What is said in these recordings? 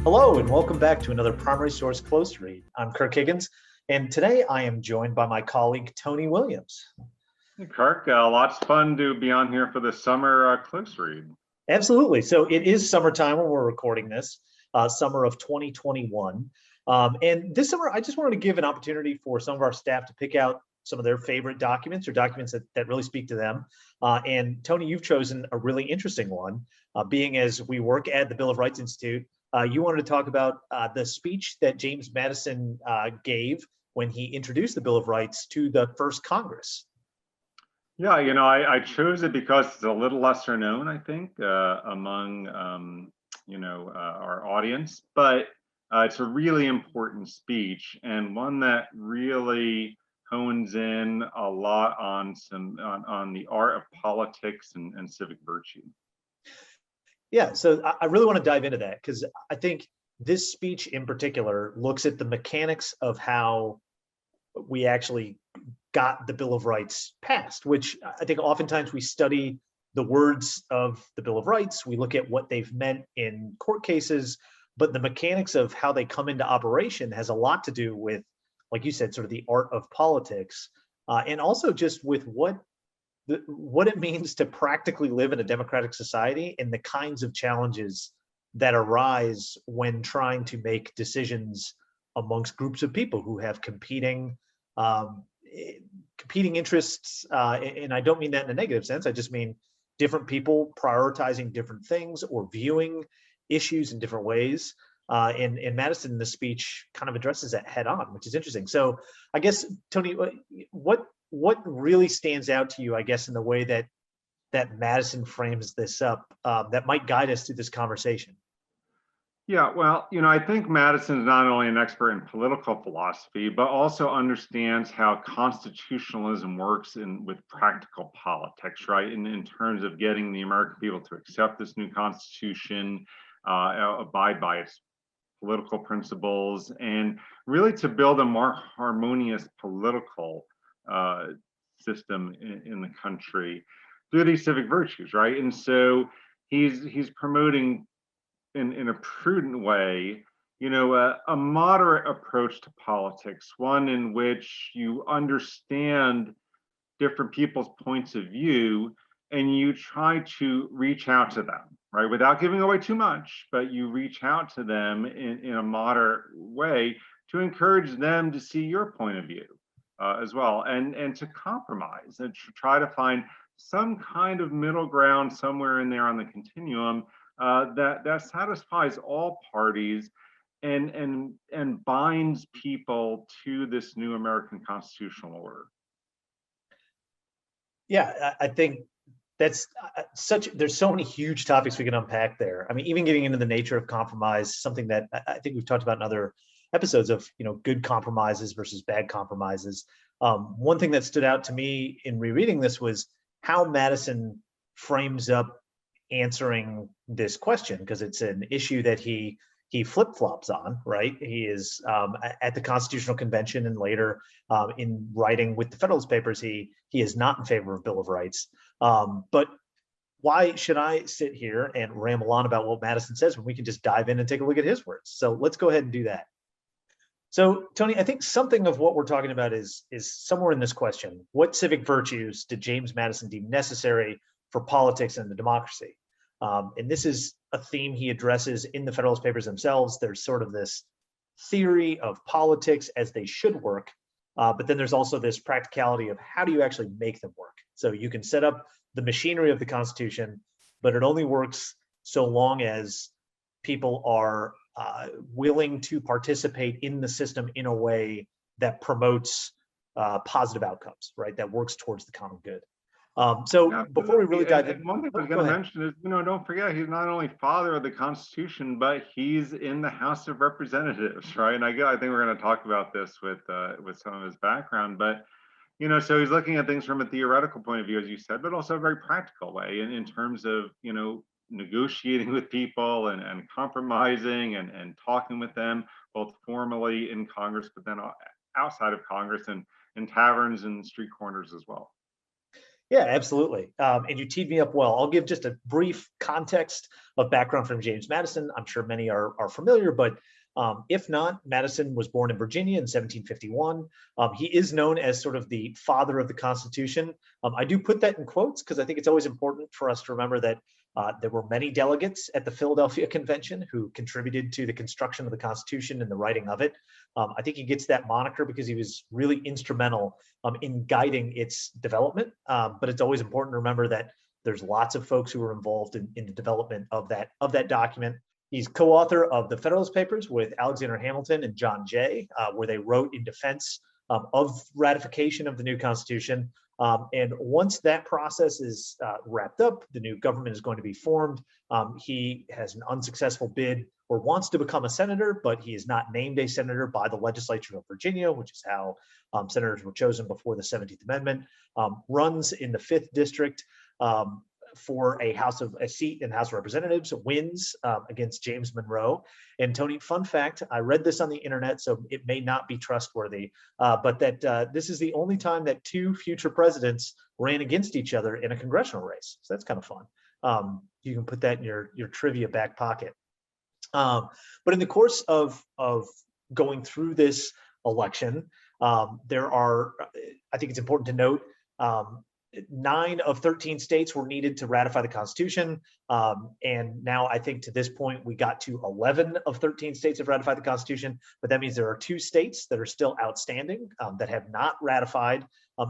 Hello, and welcome back to another Primary Source Close Read. I'm Kirk Higgins, and today I am joined by my colleague, Tony Williams. Hey, Kirk, lots of fun to be on here for the summer close read. Absolutely. So it is summertime when we're recording this, summer of 2021. And this summer, I just wanted to give an opportunity for some of our staff to pick out some of their favorite documents or documents that really speak to them. And Tony, you've chosen a really interesting one, being as we work at the Bill of Rights Institute. You wanted to talk about the speech that James Madison gave when he introduced the Bill of Rights to the first Congress. Yeah, I chose it because it's a little lesser known, I think, among our audience, but it's a really important speech and one that really hones in a lot on the art of politics and civic virtue. Yeah, so I really want to dive into that because I think this speech in particular looks at the mechanics of how we actually got the Bill of Rights passed, which I think oftentimes we study the words of the Bill of Rights, we look at what they've meant in court cases, but the mechanics of how they come into operation has a lot to do with, like you said, sort of the art of politics, and also just with what it means to practically live in a democratic society and the kinds of challenges that arise when trying to make decisions amongst groups of people who have competing interests. And I don't mean that in a negative sense. I just mean different people prioritizing different things or viewing issues in different ways. And Madison in the speech kind of addresses that head on, which is interesting. So I guess, Tony, what really stands out to you, I guess, in the way that Madison frames this up that might guide us through this conversation? Yeah, well, I think Madison is not only an expert in political philosophy, but also understands how constitutionalism works with practical politics, right? In terms of getting the American people to accept this new constitution, abide by its political principles, and really to build a more harmonious political system in the country through these civic virtues, right? And so he's promoting in a prudent way, a moderate approach to politics, one in which you understand different people's points of view and you try to reach out to them, right? Without giving away too much, but you reach out to them in a moderate way to encourage them to see your point of view as well, and to compromise and to try to find some kind of middle ground somewhere in there on the continuum that satisfies all parties and binds people to this new American constitutional order. Yeah, I think that's there's so many huge topics we can unpack there. I mean, even getting into the nature of compromise, something that I think we've talked about in other episodes of, good compromises versus bad compromises. One thing that stood out to me in rereading this was how Madison frames up answering this question, because it's an issue that he flip-flops on, right? He is at the Constitutional Convention and later in writing with the Federalist Papers, he is not in favor of Bill of Rights. But why should I sit here and ramble on about what Madison says when we can just dive in and take a look at his words? So let's go ahead and do that. So, Tony, I think something of what we're talking about is somewhere in this question: what civic virtues did James Madison deem necessary for politics and the democracy? And this is a theme he addresses in the Federalist Papers themselves. There's sort of this theory of politics as they should work, but then there's also this practicality of how do you actually make them work? So you can set up the machinery of the Constitution, but it only works so long as people are willing to participate in the system in a way that promotes positive outcomes, right? That works towards the common good. So before we really dive in, one thing I was going to mention is, don't forget, he's not only father of the Constitution, but he's in the House of Representatives, right? And I think we're going to talk about this with some of his background, but so he's looking at things from a theoretical point of view, as you said, but also a very practical way in terms of negotiating with people and compromising and talking with them, both formally in Congress, but then outside of Congress and in taverns and street corners as well. Yeah, absolutely. And you teed me up well. I'll give just a brief context of background from James Madison. I'm sure many are familiar, but if not, Madison was born in Virginia in 1751. He is known as sort of the father of the Constitution. I do put that in quotes because I think it's always important for us to remember that there were many delegates at the Philadelphia Convention who contributed to the construction of the Constitution and the writing of it. I think he gets that moniker because he was really instrumental in guiding its development. But it's always important to remember that there's lots of folks who were involved in the development of that document. He's co-author of the Federalist Papers with Alexander Hamilton and John Jay, where they wrote in defense of ratification of the new Constitution. And once that process is wrapped up, the new government is going to be formed. He has an unsuccessful bid or wants to become a senator, but he is not named a senator by the legislature of Virginia, which is how senators were chosen before the 17th Amendment. Runs in the 5th District for a seat in the House of Representatives, wins against James Monroe. And Tony, fun fact, I read this on the internet, so it may not be trustworthy, but that this is the only time that two future presidents ran against each other in a congressional race. So that's kind of fun. You can put that in your trivia back pocket. But in the course of going through this election, there are, I think it's important to note, 9 of 13 states were needed to ratify the Constitution. And now I think to this point, we got to 11 of 13 states have ratified the Constitution, but that means there are 2 states that are still outstanding that have not ratified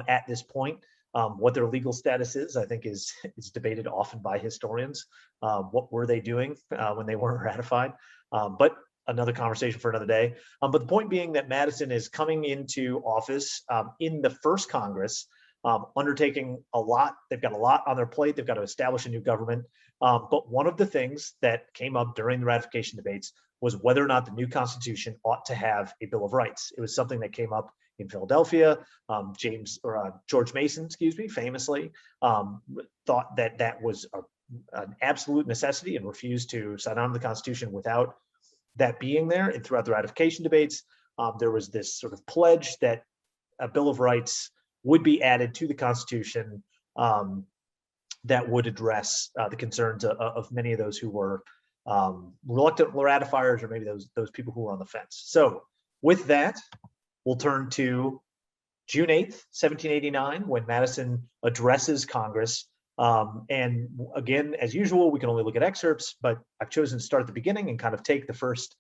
at this point. What their legal status is, I think is debated often by historians. What were they doing when they weren't ratified? But another conversation for another day. But the point being that Madison is coming into office in the first Congress, undertaking a lot. They've got a lot on their plate. They've got to establish a new government. But one of the things that came up during the ratification debates was whether or not the new Constitution ought to have a Bill of Rights. It was something that came up in Philadelphia. George Mason, famously thought that that was an absolute necessity and refused to sign on to the Constitution without that being there. And throughout the ratification debates, there was this sort of pledge that a Bill of Rights would be added to the Constitution that would address the concerns of many of those who were reluctant ratifiers, or maybe those people who were on the fence. So with that, we'll turn to June 8th, 1789, when Madison addresses Congress. And again, as usual, we can only look at excerpts, but I've chosen to start at the beginning and kind of take the first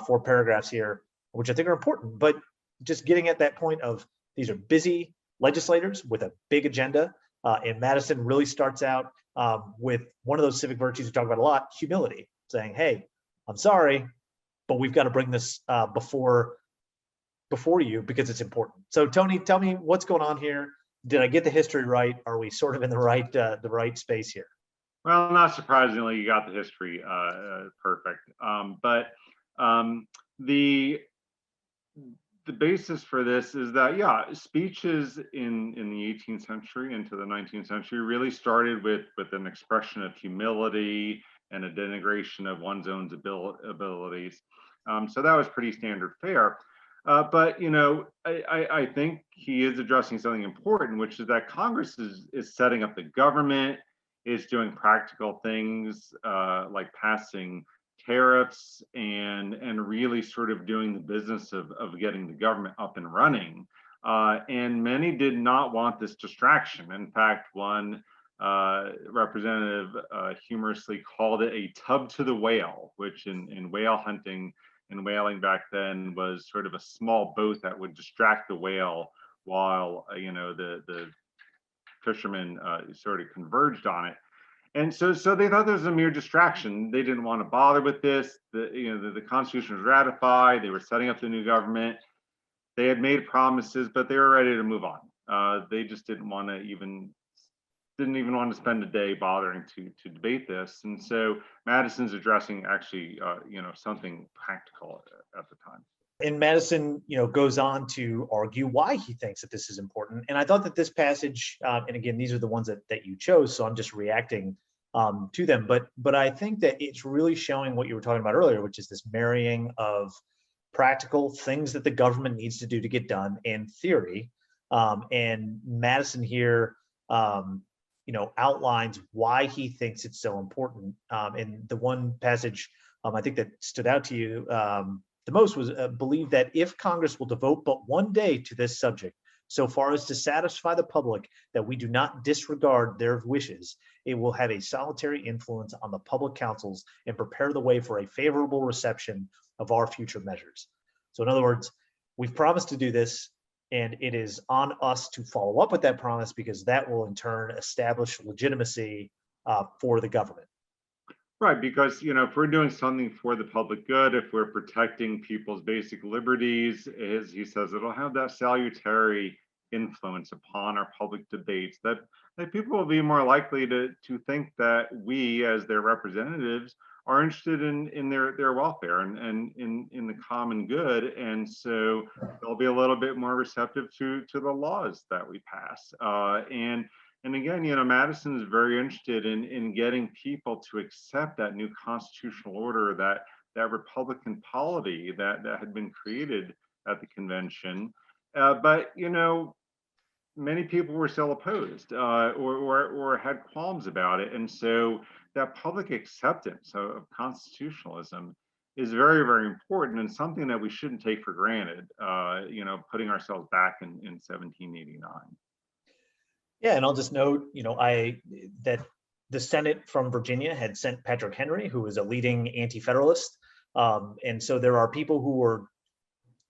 4 paragraphs here, which I think are important. But just getting at that point of these are busy legislators with a big agenda, and Madison really starts out with one of those civic virtues we talk about a lot, humility, saying, hey, I'm sorry, but we've got to bring this before you because it's important. So Tony, tell me what's going on here. Did I get the history right? Are we sort of in the right space here? Well, not surprisingly, you got the history perfect. But the basis for this is that, yeah, speeches in the 18th century into the 19th century really started with an expression of humility and a denigration of one's own abilities. So that was pretty standard fare. But, you know, I think he is addressing something important, which is that Congress is setting up the government, is doing practical things like passing tariffs and really sort of doing the business of getting the government up and running. And many did not want this distraction. In fact, one representative humorously called it a tub to the whale, which in whale hunting and whaling back then was sort of a small boat that would distract the whale while the fishermen sort of converged on it. And so they thought this was a mere distraction. They didn't want to bother with this. The Constitution was ratified. They were setting up the new government. They had made promises, but they were ready to move on. They just didn't even want to spend a day bothering to debate this. And so Madison's addressing actually, something practical at the time. And Madison, goes on to argue why he thinks that this is important. And I thought that this passage, and again, these are the ones that you chose, so I'm just reacting to them. But I think that it's really showing what you were talking about earlier, which is this marrying of practical things that the government needs to do to get done and theory. And Madison here outlines why he thinks it's so important. And the one passage I think that stood out to you the most was believe that if Congress will devote but one day to this subject, so far as to satisfy the public that we do not disregard their wishes, it will have a solitary influence on the public councils and prepare the way for a favorable reception of our future measures. So in other words, we've promised to do this, and it is on us to follow up with that promise, because that will in turn establish legitimacy for the government. Right, because if we're doing something for the public good, if we're protecting people's basic liberties, as he says, it'll have that salutary influence upon our public debates, that people will be more likely to think that we, as their representatives, are interested in their welfare and in the common good. And so they'll be a little bit more receptive to the laws that we pass. And again, Madison is very interested in getting people to accept that new constitutional order, that Republican polity that had been created at the convention. But many people were still opposed or had qualms about it, and so that public acceptance of constitutionalism is very, very important, and something that we shouldn't take for granted. Putting ourselves back in 1789. Yeah, and I'll just note, that the Senate from Virginia had sent Patrick Henry, who was a leading anti-federalist, and so there are people who were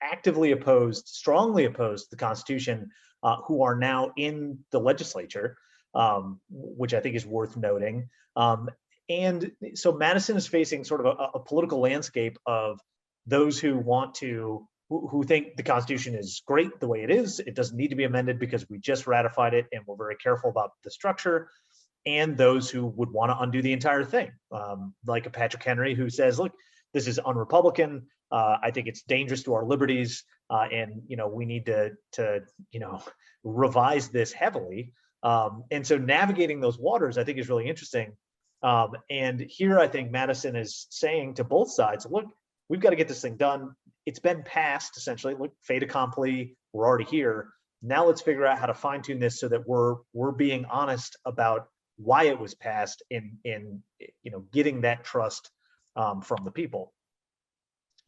actively opposed, strongly opposed to the Constitution, who are now in the legislature, which I think is worth noting. And so Madison is facing sort of a political landscape of those who want to who think the Constitution is great the way it is. It doesn't need to be amended because we just ratified it and we're very careful about the structure. And those who would want to undo the entire thing, like a Patrick Henry, who says, look, this is un-Republican. I think it's dangerous to our liberties. And, we need to revise this heavily. And so navigating those waters, I think, is really interesting. And here I think Madison is saying to both sides, look, we've got to get this thing done. It's been passed, essentially. Look, fait accompli, we're already here. Now let's figure out how to fine tune this so that we're being honest about why it was passed in getting that trust from the people.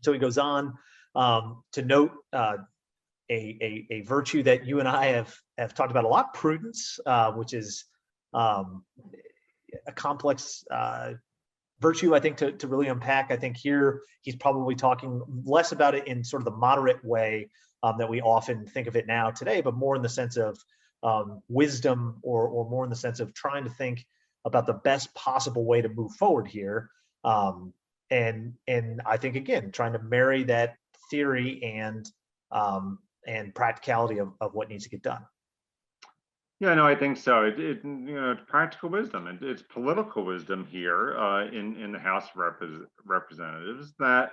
So he goes on to note a virtue that you and I have talked about a lot, prudence, which is a complex virtue, I think, to really unpack. I think here he's probably talking less about it in sort of the moderate way that we often think of it now today, but more in the sense of wisdom, or more in the sense of trying to think about the best possible way to move forward here. And I think, again, trying to marry that theory and practicality of what needs to get done. Yeah, no, I think so. It's practical wisdom. It's political wisdom here in the House of Representatives that,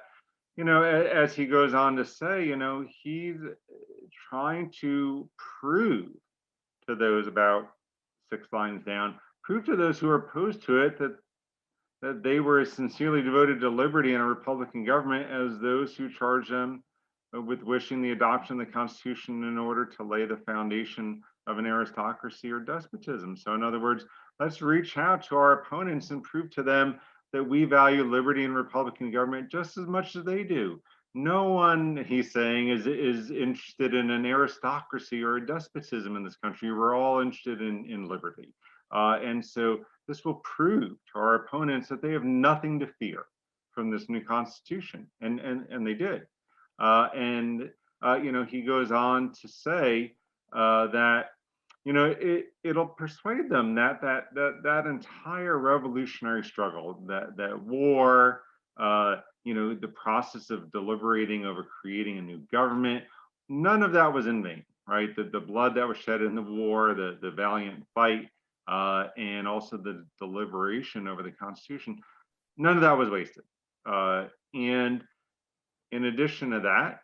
as he goes on to say, he's trying to prove to those, about 6 lines down, prove to those who are opposed to it that they were as sincerely devoted to liberty and a Republican government as those who charge them with wishing the adoption of the Constitution in order to lay the foundation of an aristocracy or despotism. So in other words, let's reach out to our opponents and prove to them that we value liberty and Republican government just as much as they do. No one, he's saying, is interested in an aristocracy or a despotism in this country. We're all interested in liberty. And so this will prove to our opponents that they have nothing to fear from this new Constitution. And they did. He goes on to say that it'll persuade them that entire revolutionary struggle, that war, the process of deliberating over creating a new government, none of that was in vain, right? The blood that was shed in the war, the valiant fight, and also the deliberation over the Constitution, none of that was wasted. And in addition to that,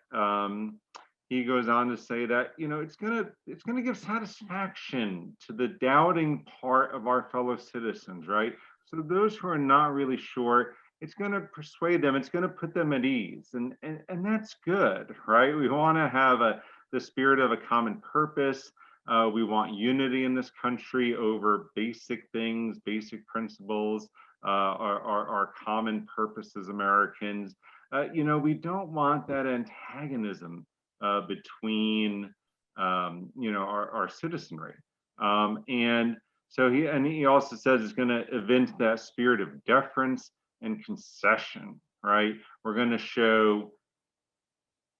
he goes on to say that it's gonna give satisfaction to the doubting part of our fellow citizens, right? So those who are not really sure, it's going to persuade them, it's going to put them at ease, and that's good, right? We want to have the spirit of a common purpose. We want unity in this country over basic things, basic principles, our common purpose as Americans. We don't want that antagonism between, our citizenry. And so he also says it's going to evince that spirit of deference and concession, right? We're going to show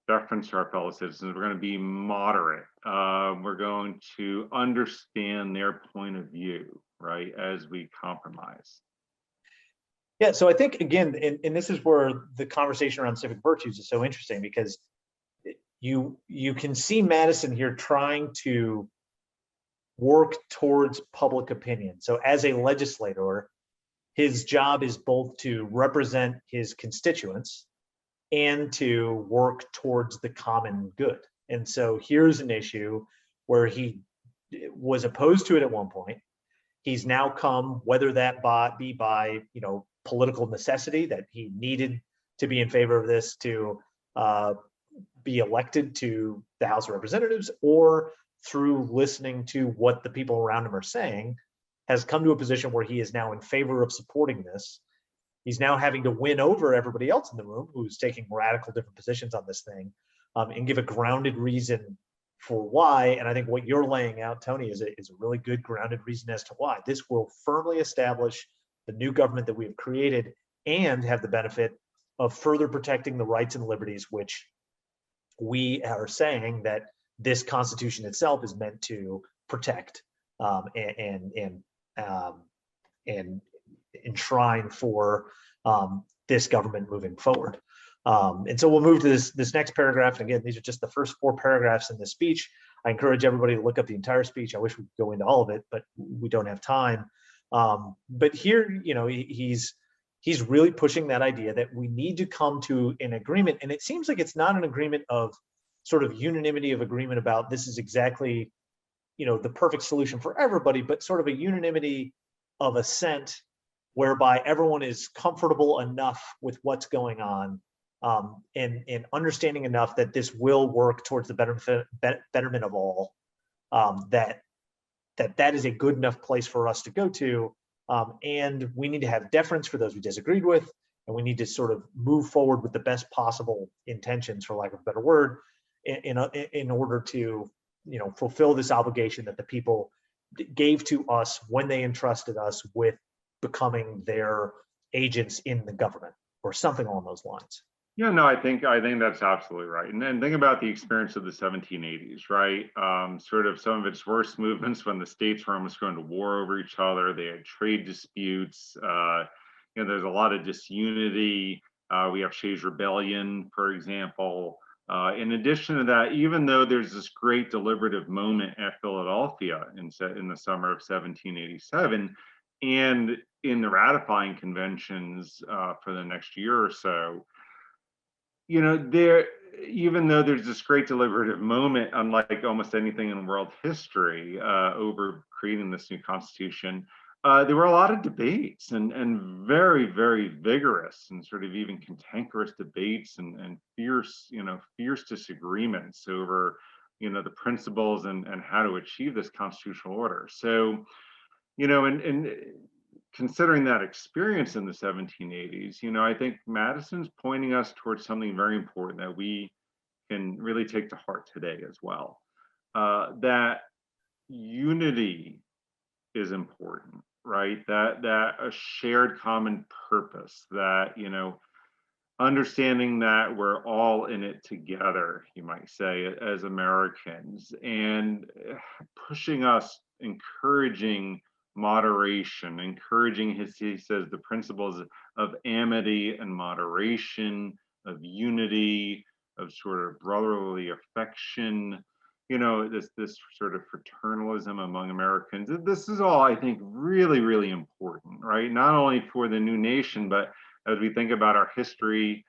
deference to our fellow citizens. We're going to be moderate. We're going to understand their point of view, right, as we compromise. Yeah, so I think, again, and this is where the conversation around civic virtues is so interesting, because you can see Madison here trying to work towards public opinion. So as a legislator, his job is both to represent his constituents and to work towards the common good. And so here's an issue where he was opposed to it at one point. He's now come, whether that be by political necessity, that he needed to be in favor of this to be elected to the House of Representatives, or through listening to what the people around him are saying, has come to a position where he is now in favor of supporting this. He's now having to win over everybody else in the room who's taking radical different positions on this thing, and give a grounded reason for why. And I think what you're laying out, Tony, is a really good grounded reason as to why this will firmly establish the new government that we have created, and have the benefit of further protecting the rights and liberties which we are saying that this Constitution itself is meant to protect, and enshrine for this government moving forward. And so we'll move to this next paragraph. And again, these are just the first 4 paragraphs in the speech. I encourage everybody to look up the entire speech. I wish we could go into all of it, but we don't have time. But here, he's really pushing that idea that we need to come to an agreement. And it seems like it's not an agreement of sort of unanimity of agreement about this is exactly, the perfect solution for everybody, but sort of a unanimity of assent whereby everyone is comfortable enough with what's going on, and understanding enough that this will work towards the betterment of all, that is a good enough place for us to go to. And we need to have deference for those we disagreed with, and we need to sort of move forward with the best possible intentions, for lack of a better word, in order to fulfill this obligation that the people gave to us when they entrusted us with becoming their agents in the government, or something along those lines. Yeah, no, I think that's absolutely right. And then think about the experience of the 1780s, right? Sort of some of its worst movements when the states were almost going to war over each other. They had trade disputes. There's a lot of disunity. We have Shays' Rebellion, for example. In addition to that, even though there's this great deliberative moment at Philadelphia in the summer of 1787, and in the ratifying conventions for the next year or so, even though there's this great deliberative moment, unlike almost anything in world history over creating this new constitution, there were a lot of debates and very, very vigorous and sort of even cantankerous debates and fierce disagreements over, the principles and how to achieve this constitutional order. So, and considering that experience in the 1780s, I think Madison's pointing us towards something very important that we can really take to heart today as well. That unity is important, right? That a shared common purpose, that, understanding that we're all in it together, you might say, as Americans, and pushing us, encouraging moderation, encouraging he says the principles of amity and moderation, of unity, of sort of brotherly affection, this sort of fraternalism among Americans. This is all, I think, really, really important, right? Not only for the new nation, but as we think about our history,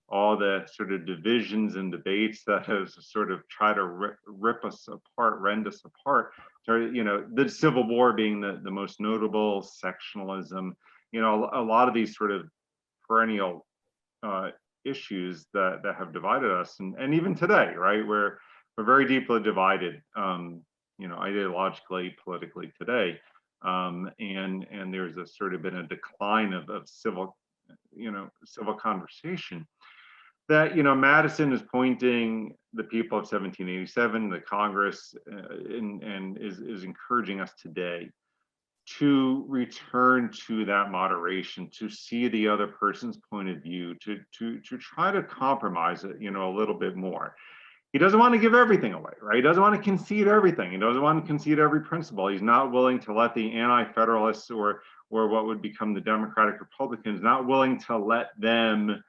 all the sort of divisions and debates that have sort of tried to rip us apart, rend us apart. The Civil War being the most notable, sectionalism, a lot of these sort of perennial issues that have divided us, and even today, right? We're very deeply divided, ideologically, politically today. And there's a sort of been a decline of civil conversation that, Madison is pointing the people of 1787, the Congress, and is encouraging us today to return to that moderation, to see the other person's point of view, to try to compromise it, a little bit more. He doesn't want to give everything away, right? He doesn't want to concede everything. He doesn't want to concede every principle. He's not willing to let the anti-federalists or what would become the Democratic Republicans, not willing to let them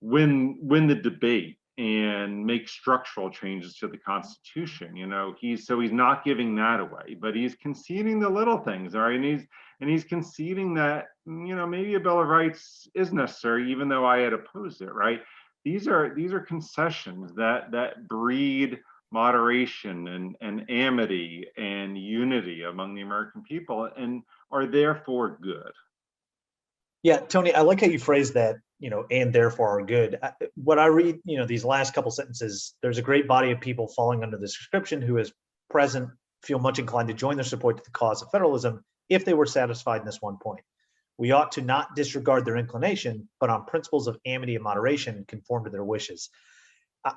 win the debate and make structural changes to the Constitution. He's not giving that away, but he's conceding the little things, all right? And he's conceding that, maybe a Bill of Rights is necessary, even though I had opposed it, right? These are concessions that breed moderation and amity and unity among the American people and are therefore good. Yeah, Tony, I like how you phrased that, and therefore are good. What I read, these last couple sentences, there's a great body of people falling under this description who is present, feel much inclined to join their support to the cause of federalism if they were satisfied in this one point. We ought to not disregard their inclination, but on principles of amity and moderation, conform to their wishes.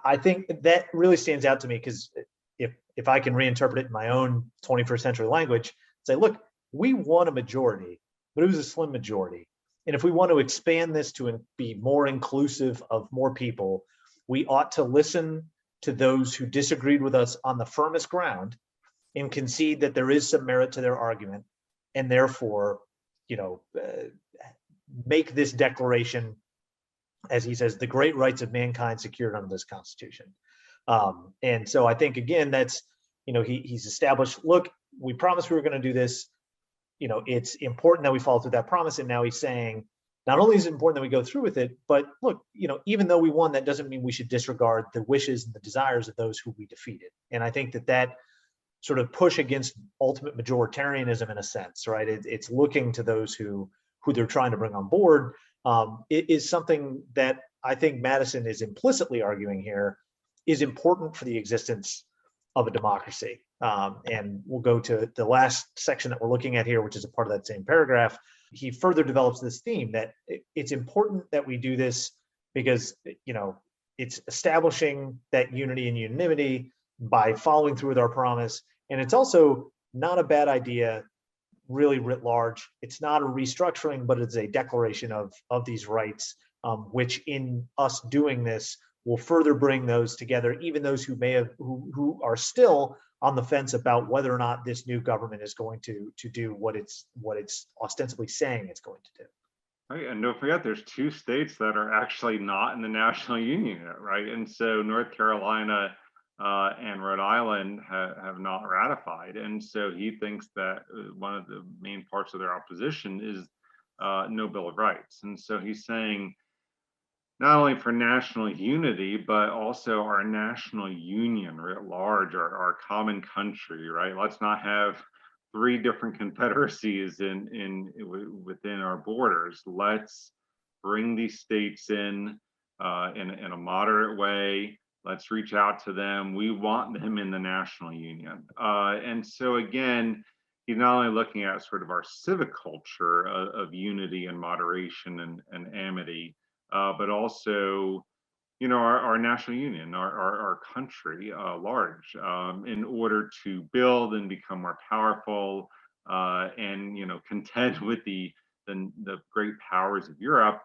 I think that really stands out to me because if I can reinterpret it in my own 21st century language, say, look, we won a majority, but it was a slim majority. And if we want to expand this to be more inclusive of more people, we ought to listen to those who disagreed with us on the firmest ground and concede that there is some merit to their argument, and therefore, make this declaration, as he says, the great rights of mankind secured under this Constitution. And so I think, again, that's, he's established, look, we promised we were going to do this. It's important that we follow through that promise. And now he's saying, not only is it important that we go through with it, but look, even though we won, that doesn't mean we should disregard the wishes and the desires of those who we defeated. And I think that sort of push against ultimate majoritarianism in a sense, right? It's looking to those who they're trying to bring on board. It is something that I think Madison is implicitly arguing here is important for the existence of a democracy. And we'll go to the last section that we're looking at here, which is a part of that same paragraph. He further develops this theme that it's important that we do this because, it's establishing that unity and unanimity by following through with our promise. And it's also not a bad idea, really writ large. It's not a restructuring, but it's a declaration of these rights, which in us doing this will further bring those together, even those who who are still on the fence about whether or not this new government is going to do what it's ostensibly saying it's going to do. Right, and don't forget, there's 2 states that are actually not in the national union yet, right? And so North Carolina and Rhode Island have not ratified, and so he thinks that one of the main parts of their opposition is no Bill of Rights, and so he's saying, not only for national unity, but also our national union writ large, our common country, right? Let's not have 3 different confederacies within our borders. Let's bring these states in a moderate way. Let's reach out to them. We want them in the national union. And so again, he's not only looking at sort of our civic culture of unity and moderation and amity, but also, our national union, our country large, in order to build and become more powerful, and contend with the great powers of Europe.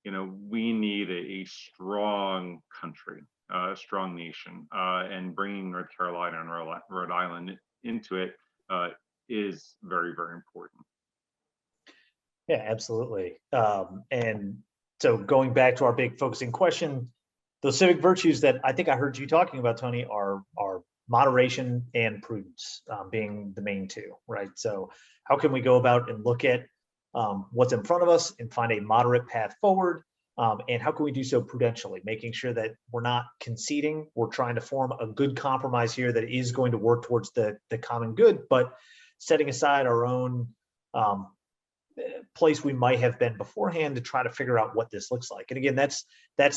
We need a strong country, a strong nation, and bringing North Carolina and Rhode Island into it is very, very important. Yeah, absolutely. And so going back to our big focusing question, those civic virtues that I think I heard you talking about, Tony, are moderation and prudence, being the main 2, right? So how can we go about and look at what's in front of us and find a moderate path forward? And how can we do so prudentially, making sure that we're not conceding, we're trying to form a good compromise here that is going to work towards the common good, but setting aside our own place we might have been beforehand to try to figure out what this looks like. And again, that's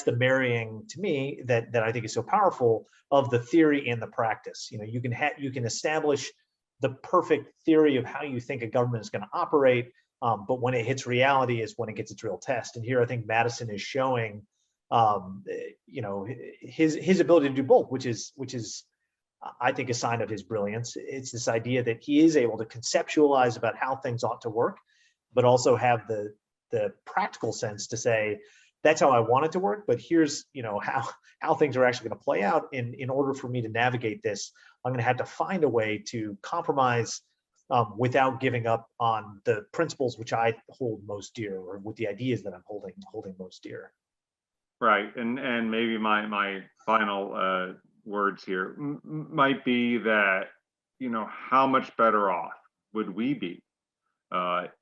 the marrying to me that I think is so powerful of the theory and the practice. You can establish the perfect theory of how you think a government is going to operate, but when it hits reality is when it gets its real test. And here I think Madison is showing his ability to do both, which is I think a sign of his brilliance. It's this idea that he is able to conceptualize about how things ought to work, but also have the practical sense to say, that's how I want it to work, but here's how things are actually going to play out. In order for me to navigate this, I'm going to have to find a way to compromise without giving up on the principles which I hold most dear, or with the ideas that I'm holding most dear. Right, and maybe my final words here might be that how much better off would we be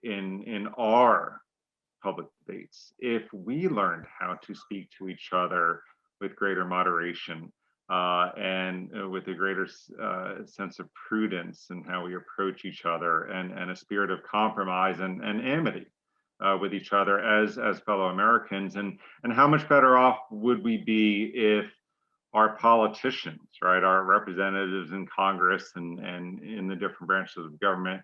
in our public debates if we learned how to speak to each other with greater moderation and with a greater sense of prudence in how we approach each other, and a spirit of compromise and amity with each other as fellow Americans, and how much better off would we be if our politicians, right, our representatives in Congress and in the different branches of government,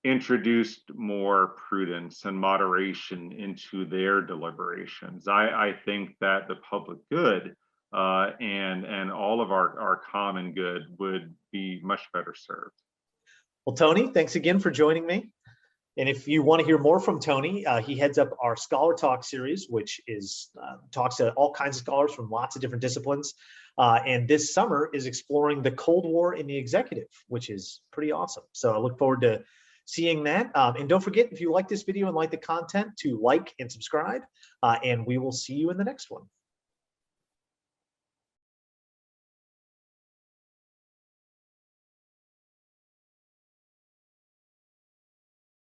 introduced more prudence and moderation into their deliberations. I think that the public good and all of our common good would be much better served. Well, Tony, thanks again for joining me. And if you want to hear more from Tony, he heads up our Scholar Talk series, which is talks to all kinds of scholars from lots of different disciplines. And this summer is exploring the Cold War in the executive, which is pretty awesome. So I look forward to seeing that. And don't forget, if you like this video and like the content, to like and subscribe. And we will see you in the next one.